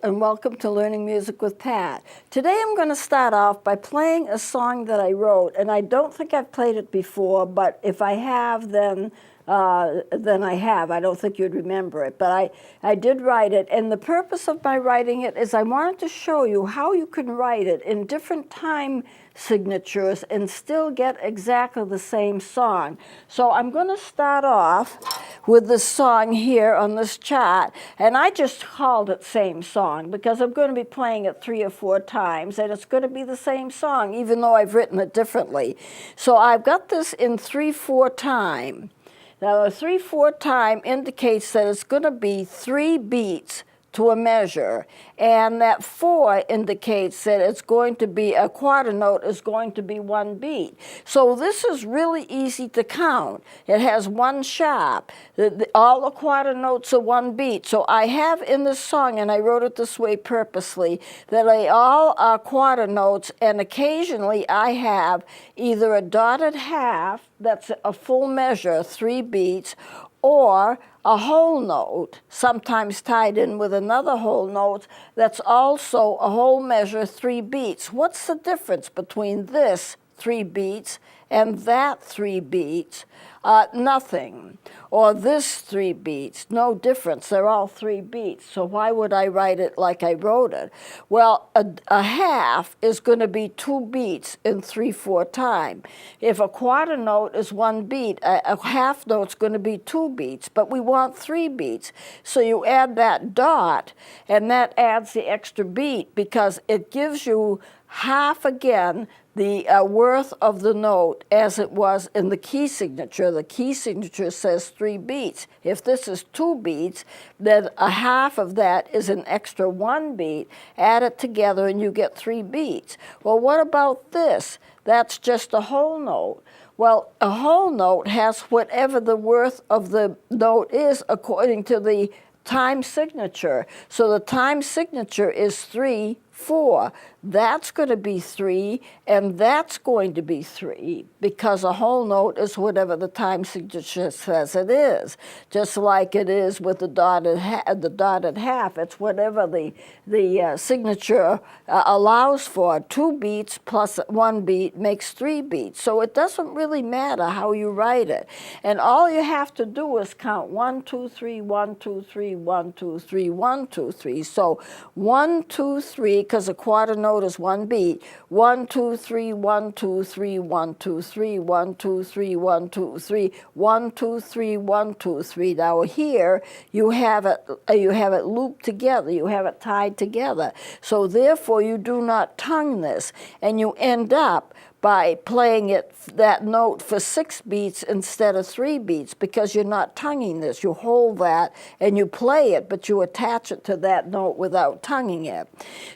and welcome to Learning Music with Pat. Today I'm going to start off by playing a song that I wrote, and I don't think I've played it before, but if I have, then I have. I don't think you'd remember it, but I did write it, and the purpose of my writing it is I wanted to show you how you can write it in different time signatures and still get exactly the same song. So I'm going to start off with this song here on this chart, and I just called it Same Song because I'm going to be playing it 3 or 4 times, and it's going to be the same song even though I've written it differently. So I've got this in 3/4 time. Now, a 3/4 time indicates that it's going to be 3 beats to a measure, and that 4 indicates that it's going to be, a quarter note is going to be 1 beat. So this is really easy to count. It has 1 sharp. All the quarter notes are 1 beat. So I have in this song, and I wrote it this way purposely, that they all are quarter notes, and occasionally I have either a dotted half, that's a full measure, 3 beats, or a whole note, sometimes tied in with another whole note, that's also a whole measure, 3 beats. What's the difference between this 3 beats and that 3 beats? Nothing. Or this 3 beats, no difference. They're all 3 beats. So why would I write it like I wrote it? Well, a half is going to be 2 beats in 3/4 time. If a quarter note is 1 beat, a half note's going to be 2 beats, but we want 3 beats. So you add that dot, and that adds the extra beat because it gives you half again the worth of the note as it was in the key signature. The key signature says 3 beats. If this is 2 beats, then a half of that is an extra 1 beat. Add it together and you get 3 beats. Well, what about this? That's just a whole note. Well, a whole note has whatever the worth of the note is according to the time signature. So the time signature is 3, 4. That's going to be 3, and that's going to be 3, because a whole note is whatever the time signature says it is. Just like it is with the dotted half, it's whatever the signature allows for. 2 beats plus 1 beat makes 3 beats. So it doesn't really matter how you write it. And all you have to do is count 1, 2, 3, 1, 2, 3, 1, 2, 3, 1, 2, 3. So 1, 2, 3, because a quarter note is 1 beat. 1, 2, 3, 1, 2, 3, 1, 2, 3, 1, 2, 3, 1, 2, 3, 1, 2, 3, 1, 2, 3. Now here you have it looped together. You have it tied together. So therefore you do not tongue this, and you end up by playing that note for 6 beats instead of 3 beats, because you're not tonguing this. You hold that and you play it, but you attach it to that note without tonguing it.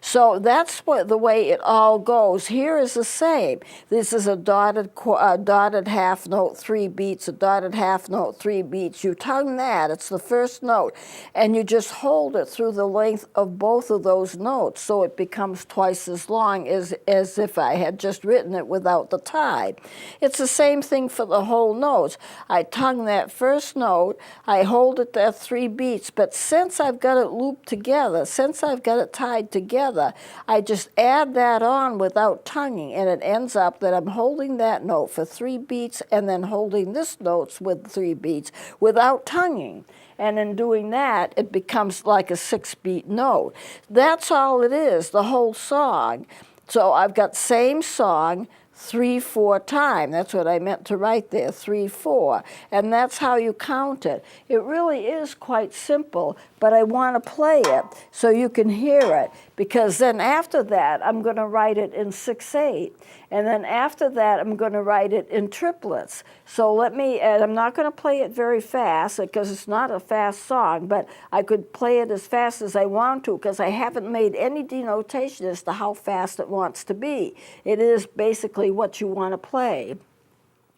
So that's the way it all goes. Here is the same. This is a dotted half note, 3 beats, a dotted half note, 3 beats. You tongue that, it's the first note, and you just hold it through the length of both of those notes, so it becomes twice as long as if I had just written it without the tie. It's the same thing for the whole notes. I tongue that first note, I hold it there 3 beats, but since I've got it looped together, since I've got it tied together, I just add that on without tonguing, and it ends up that I'm holding that note for 3 beats and then holding this note with 3 beats without tonguing. And in doing that, it becomes like a 6-beat note. That's all it is, the whole song. So I've got same song, 3/4 time. That's what I meant to write there, 3/4. And that's how you count it. It really is quite simple, but I want to play it so you can hear it, because then after that, I'm going to write it in 6/8. And then after that, I'm going to write it in triplets. So I'm not going to play it very fast because it's not a fast song, but I could play it as fast as I want to because I haven't made any denotation as to how fast it wants to be. It is basically what you want to play,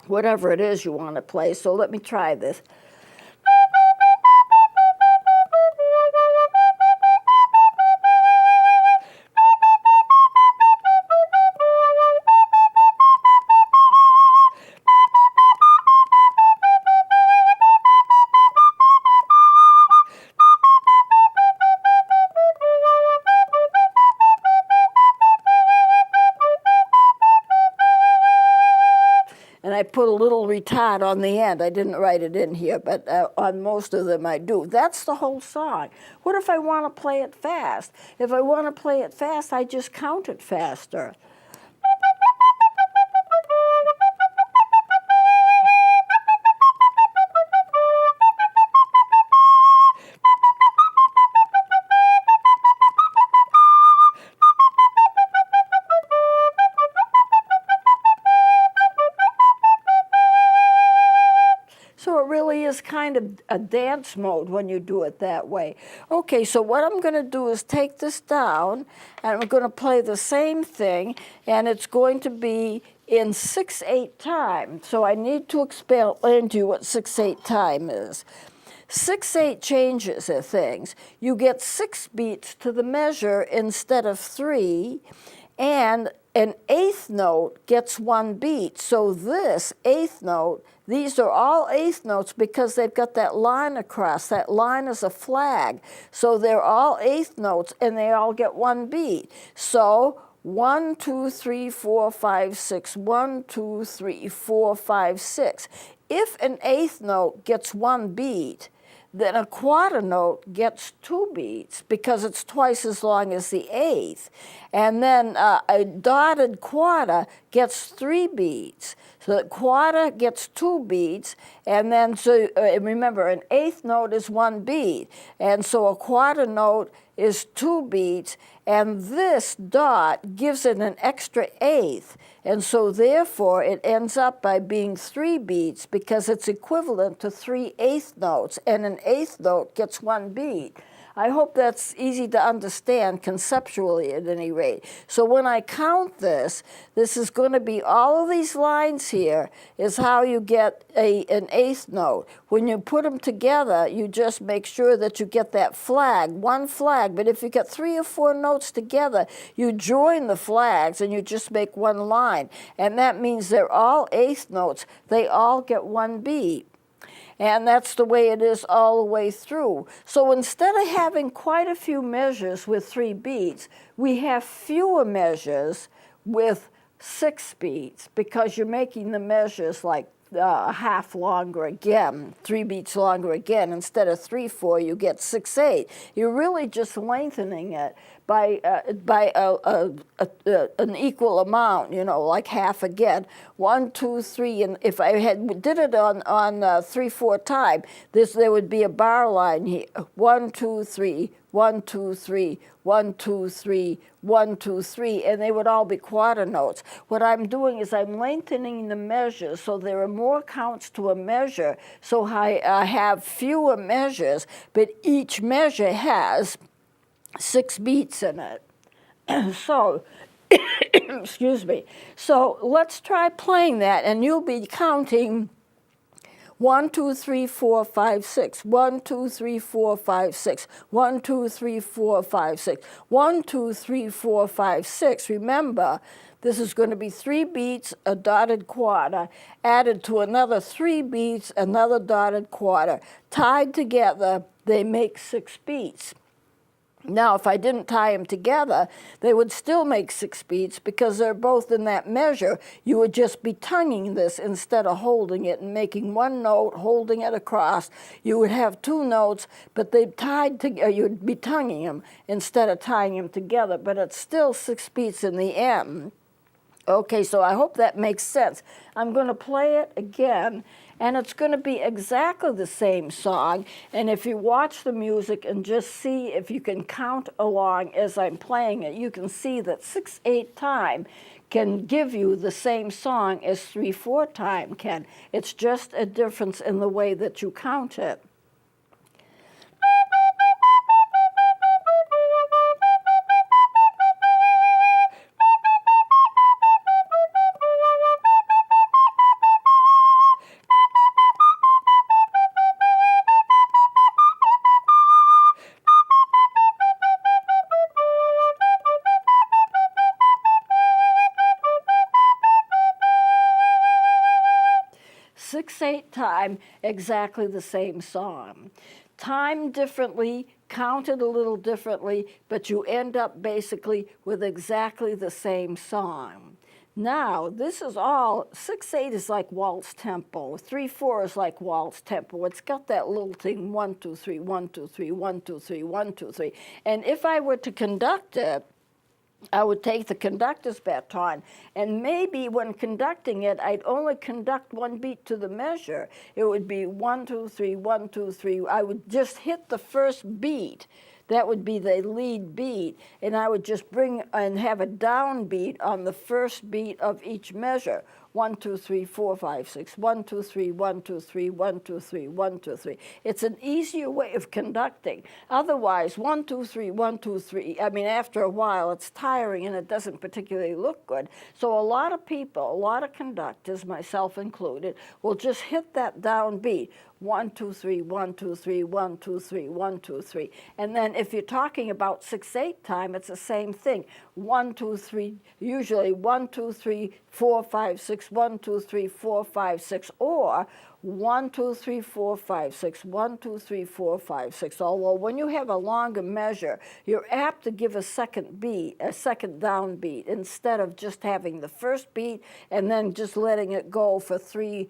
whatever it is you want to play. So let me try this. I put a little retard on the end. I didn't write it in here, but on most of them I do. That's the whole song. What if I want to play it fast? If I want to play it fast, I just count it faster. So it really is kind of a dance mode when you do it that way. Okay, so what I'm going to do is take this down, and I'm going to play the same thing, and it's going to be in 6/8 time. So I need to explain to you what 6/8 time is. 6/8 changes of things. You get 6 beats to the measure instead of 3, and an eighth note gets 1 beat. So this eighth note, these are all eighth notes because they've got that line across. That line is a flag. So they're all eighth notes, and they all get 1 beat. So 1, 2, 3, 4, 5, 6. 1, 2, 3, 4, 5, 6. If an eighth note gets 1 beat, then a quarter note gets 2 beats because it's twice as long as the eighth. And then a dotted quarter gets 3 beats. So the quarter gets 2 beats, and then, so remember, an eighth note is 1 beat, and so a quarter note is 2 beats, and this dot gives it an extra eighth, and so therefore it ends up by being 3 beats because it's equivalent to 3 eighth notes, and an eighth note gets 1 beat. I hope that's easy to understand conceptually at any rate. So when I count this, this is going to be all of these lines here is how you get an eighth note. When you put them together, you just make sure that you get that flag, 1 flag. But if you get 3 or 4 notes together, you join the flags and you just make 1 line. And that means they're all eighth notes. They all get 1 beat. And that's the way it is all the way through. So instead of having quite a few measures with 3 beats, we have fewer measures with 6 beats because you're making the measures like half longer again, 3 beats longer again. Instead of 3/4, you get 6/8. You're really just lengthening it by an equal amount, you know, like half again. 1, 2, 3, and if I did it on 3/4 time, there would be a bar line here. 1, 2, 3, 1, 2, 3, 1, 2, 3, 1, 2, 3, and they would all be quarter notes. What I'm doing is I'm lengthening the measures so there are more counts to a measure, so I have fewer measures, but each measure has 6 beats in it. So, excuse me. So let's try playing that, and you'll be counting 1, 2, 3, 4, 5, 6. 1, 2, 3, 4, 5, 6. 1, 2, 3, 4, 5, 6. 1, 2, 3, 4, 5, 6. Remember, this is going to be 3 beats, a dotted quarter, added to another 3 beats, another dotted quarter. Tied together, they make 6 beats. Now, if I didn't tie them together, they would still make 6 beats because they're both in that measure. You would just be tonguing this instead of holding it and making 1 note, holding it across. You would have 2 notes, but they tied together. You'd be tonguing them instead of tying them together, but it's still 6 beats in the end. Okay, so I hope that makes sense. I'm going to play it again, and it's going to be exactly the same song. And if you watch the music and just see if you can count along as I'm playing it, you can see that 6/8 time can give you the same song as 3/4 time can. It's just a difference in the way that you count it. 6/8 time, exactly the same song. Timed differently, counted a little differently, but you end up basically with exactly the same song. Now, this is all, 6/8 is like waltz tempo. 3/4 is like waltz tempo. It's got that little thing, 1, 2, 3, 1, 2, 3, 1, 2, 3, 1, 2, 3. And if I were to conduct it, I would take the conductor's baton, and maybe when conducting it, I'd only conduct one beat to the measure. It would be 1, 2, 3, 1, 2, 3. I would just hit the first beat. That would be the lead beat, and I would just bring and have a downbeat on the first beat of each measure. 1, 2, 3, 4, 5, 6. 1, 2, 3, 1, 2, 3, 1, 2, 3, 1, 2, 3. It's an easier way of conducting. Otherwise, 1, 2, 3, 1, 2, 3. I mean, after a while, it's tiring and it doesn't particularly look good. So a lot of people, a lot of conductors, myself included, will just hit that downbeat. 1, 2, 3, 1, 2, 3, 1, 2, 3, 1, 2, 3. And then if you're talking about 6/8 time, it's the same thing. 1, 2, 3, usually 1, 2, 3, 4, 5, 6, 1, 2, 3, 4, 5, 6, or 1, 2, 3, 4, 5, 6, 1, 2, 3, 4, 5, 6. Although when you have a longer measure, you're apt to give a second beat, a second downbeat, instead of just having the first beat and then just letting it go for 3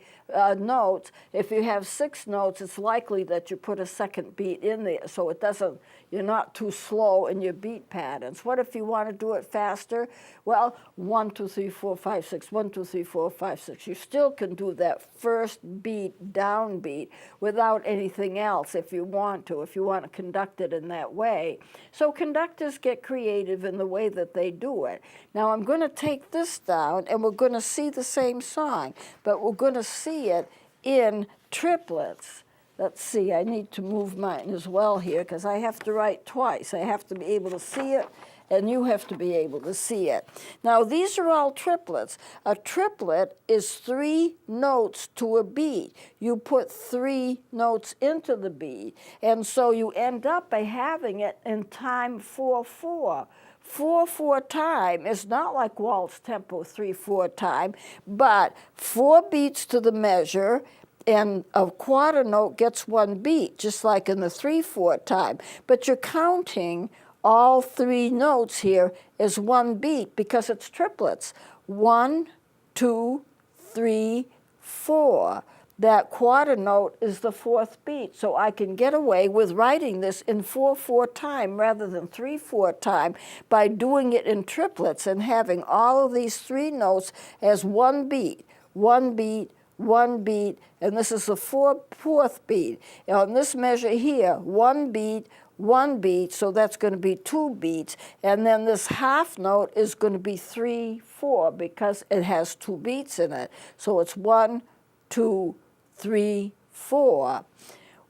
notes. If you have 6 notes, it's likely that you put a second beat in there, so it doesn't, you're not too slow in your beat patterns. What if you want to do it faster? Well, 1, 2, 3, 4, 5, 6, 1, 2, 3, 4, 5, 6. You still can do that first beat, downbeat, without anything else if you want to conduct it in that way. So conductors get creative in the way that they do it. Now I'm going to take this down and we're going to see the same song, but we're going to see it in triplets. Let's see, I need to move mine as well here because I have to write twice. I have to be able to see it, and you have to be able to see it. Now, these are all triplets. A triplet is 3 notes to a beat. You put 3 notes into the beat, and so you end up by having it in time 4/4. 4/4 time is not like waltz tempo 3/4 time, but 4 beats to the measure, and a quarter note gets 1 beat, just like in the 3/4 time. But you're counting all 3 notes here as 1 beat because it's triplets. 1, 2, 3, 4. That quarter note is the 4th beat. So I can get away with writing this in 4/4 time rather than 3/4 time by doing it in triplets and having all of these 3 notes as 1 beat, 1 beat, 1 beat, and this is the 4th beat. On this measure here, 1 beat, 1 beat, so that's going to be 2 beats. And then this half note is going to be 3/4 because it has 2 beats in it. So it's 1, 2, 3, 4.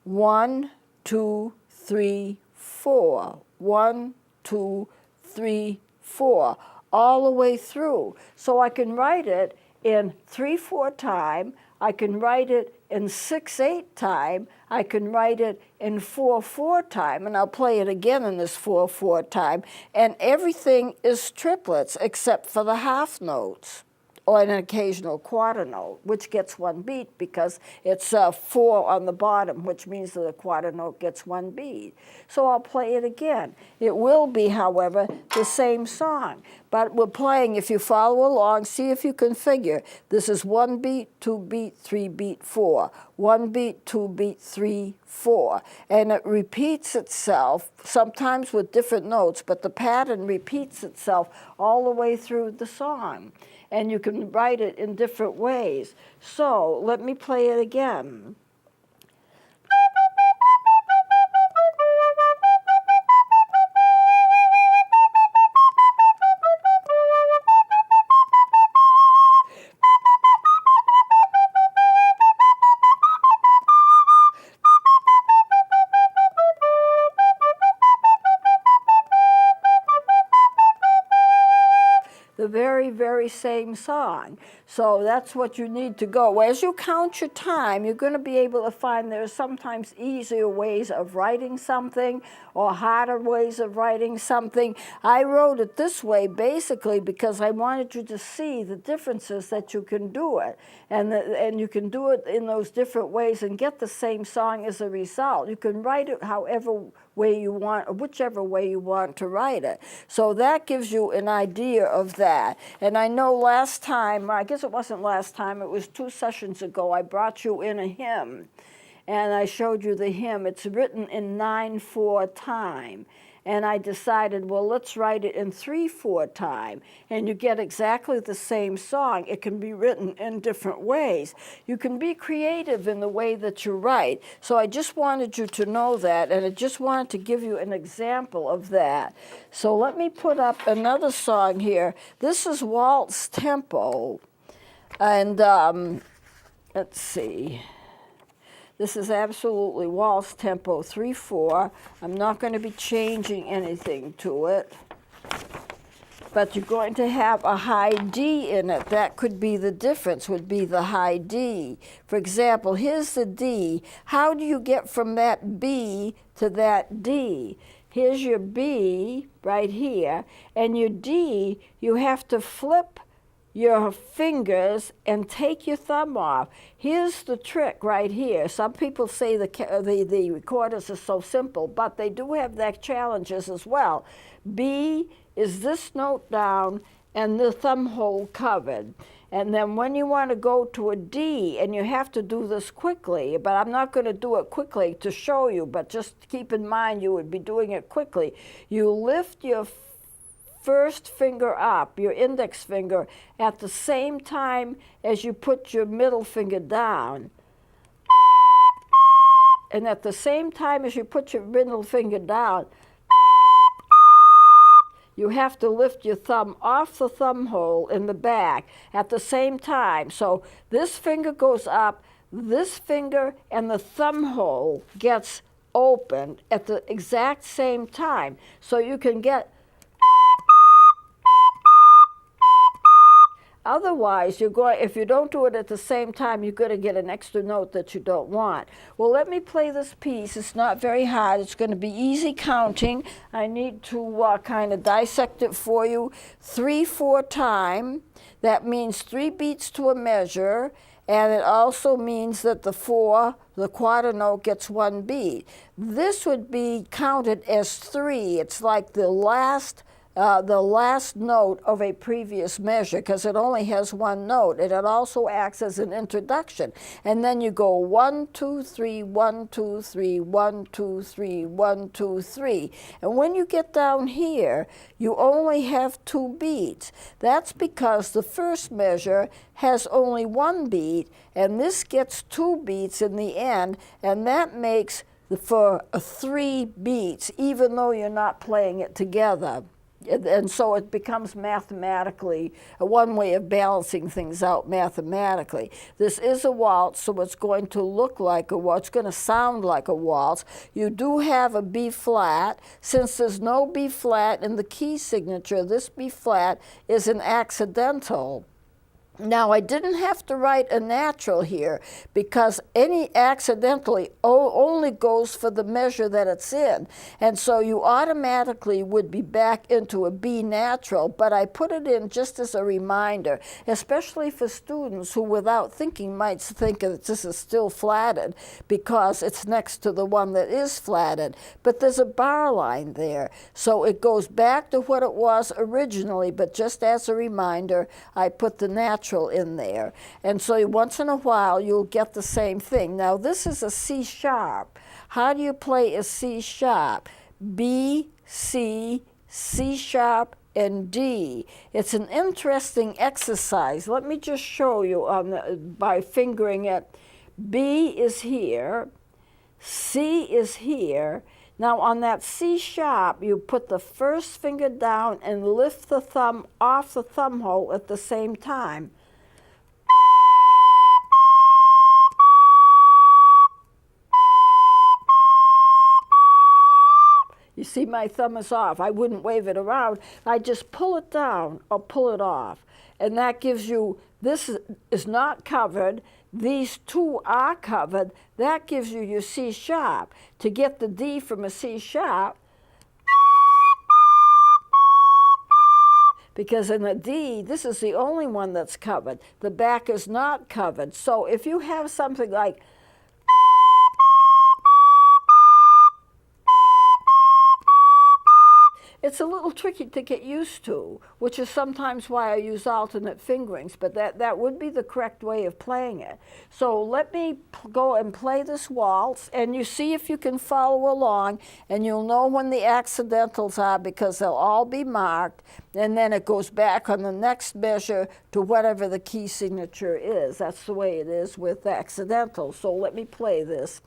1, 2, 3, 4. 1, 2, 3, 4. All the way through. So I can write it in 3/4 time, I can write it in 6/8 time, I can write it in 4/4 time, and I'll play it again in this 4/4 time, and everything is triplets except for the half notes, or an occasional quarter note, which gets 1 beat because it's 4 on the bottom, which means that the quarter note gets 1 beat. So I'll play it again. It will be, however, the same song, but we're playing, if you follow along, see if you can figure. This is 1 beat, 2 beat, 3 beat, 4. 1 beat, 2 beat, 3, 4. And it repeats itself, sometimes with different notes, but the pattern repeats itself all the way through the song. And you can write it in different ways. So let me play it again. The very, very same song. So that's what you need to go. As you count your time, you're going to be able to find there are sometimes easier ways of writing something or harder ways of writing something. I wrote it this way basically because I wanted you to see the differences that you can do it. And you can do it in those different ways and get the same song as a result. You can write it however way you want, whichever way you want to write it. So that gives you an idea of that. And I know last time, I guess it wasn't last time, it was 2 sessions ago, I brought you in a hymn. And I showed you the hymn. It's written in 9/4 time. And I decided, well, let's write it in 3/4 time. And you get exactly the same song. It can be written in different ways. You can be creative in the way that you write. So I just wanted you to know that, and I just wanted to give you an example of that. So let me put up another song here. This is Waltz Tempo. And let's see. This is absolutely waltz tempo 3/4. I'm not going to be changing anything to it. But you're going to have a high D in it. That could be the difference, would be the high D. For example, here's the D. How do you get from that B to that D? Here's your B right here. And your D, you have to flip your fingers and take your thumb off. Here's the trick right here. Some people say the recorders are so simple, but they do have their challenges as well. B is this note down and the thumb hole covered. And then when you want to go to a D, and you have to do this quickly, but I'm not going to do it quickly to show you, but just keep in mind you would be doing it quickly. You lift your first finger up, your index finger, at the same time as you put your middle finger down. And at the same time as you put your middle finger down, you have to lift your thumb off the thumb hole in the back at the same time. So this finger goes up, this finger and the thumb hole gets opened at the exact same time. So you can get. Otherwise, if you don't do it at the same time, you're going to get an extra note that you don't want. Well, let me play this piece. It's not very hard. It's going to be easy counting. I need to kind of dissect it for you. 3/4 time. That means 3 beats to a measure. And it also means that the quarter note gets 1 beat. This would be counted as 3. It's like the last note of a previous measure, because it only has 1 note, and it also acts as an introduction. And then you go 1, 2, 3, 1, 2, 3, 1, 2, 3, 1, 2, 3. And when you get down here, you only have 2 beats. That's because the first measure has only 1 beat, and this gets 2 beats in the end, and that makes for 3 beats, even though you're not playing it together. And so it becomes mathematically one way of balancing things out mathematically. This is a waltz, so it's going to look like a waltz. It's going to sound like a waltz. You do have a B flat. Since there's no B flat in the key signature, this B flat is an accidental. Now, I didn't have to write a natural here because any accidentally only goes for the measure that it's in. And so you automatically would be back into a B natural, but I put it in just as a reminder, especially for students who without thinking might think that this is still flatted because it's next to the one that is flatted. But there's a bar line there. So it goes back to what it was originally, but just as a reminder, I put the natural in there. And so once in a while, you'll get the same thing. Now, this is a C sharp. How do you play a C sharp? B, C, C sharp, and D. It's an interesting exercise. Let me just show you by fingering it. B is here. C is here. Now on that C sharp, you put the first finger down and lift the thumb off the thumb hole at the same time. You see my thumb is off. I wouldn't wave it around. I just pull it down or pull it off. And that gives you, this is not covered. These 2 are covered. That gives you your C sharp. To get the D from a C sharp, because in a D, this is the only one that's covered. The back is not covered. So if you have something like it's a little tricky to get used to, which is sometimes why I use alternate fingerings, but that would be the correct way of playing it. So let me go and play this waltz, and you see if you can follow along, and you'll know when the accidentals are because they'll all be marked, and then it goes back on the next measure to whatever the key signature is. That's the way it is with accidentals. So let me play this.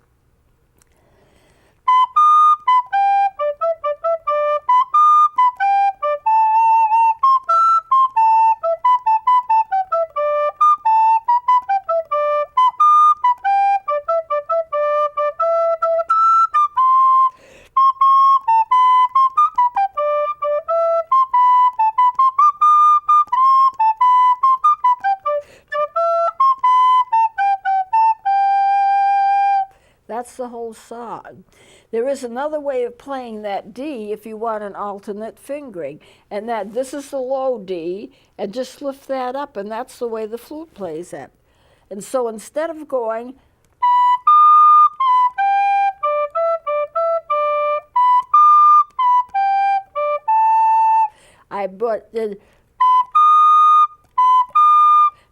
That's the whole song. There is another way of playing that D if you want an alternate fingering, and that this is the low D, and just lift that up, and that's the way the flute plays it. And so instead of going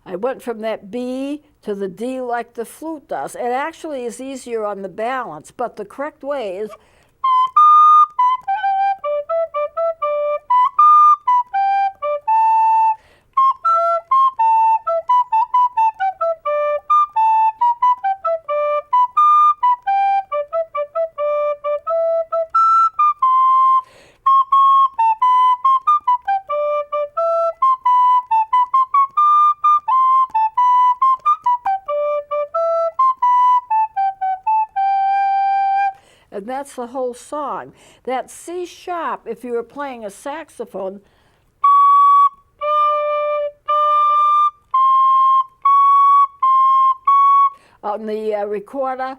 I went from that B to the D like the flute does. It actually is easier on the balance, but the correct way is and that's the whole song. That C sharp, if you were playing a saxophone, on the recorder,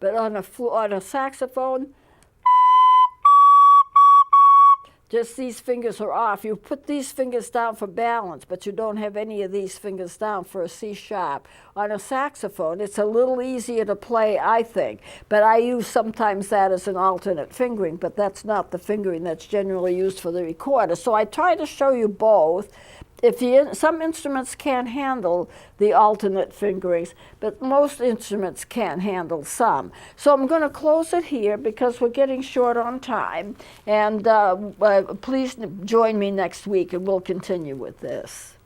but on a saxophone, just these fingers are off. You put these fingers down for balance, but you don't have any of these fingers down for a C sharp. On a saxophone, it's a little easier to play, I think, but I use sometimes that as an alternate fingering, but that's not the fingering that's generally used for the recorder. So I try to show you both. Some instruments can't handle the alternate fingerings, but most instruments can handle some. So I'm going to close it here because we're getting short on time. And please join me next week and we'll continue with this.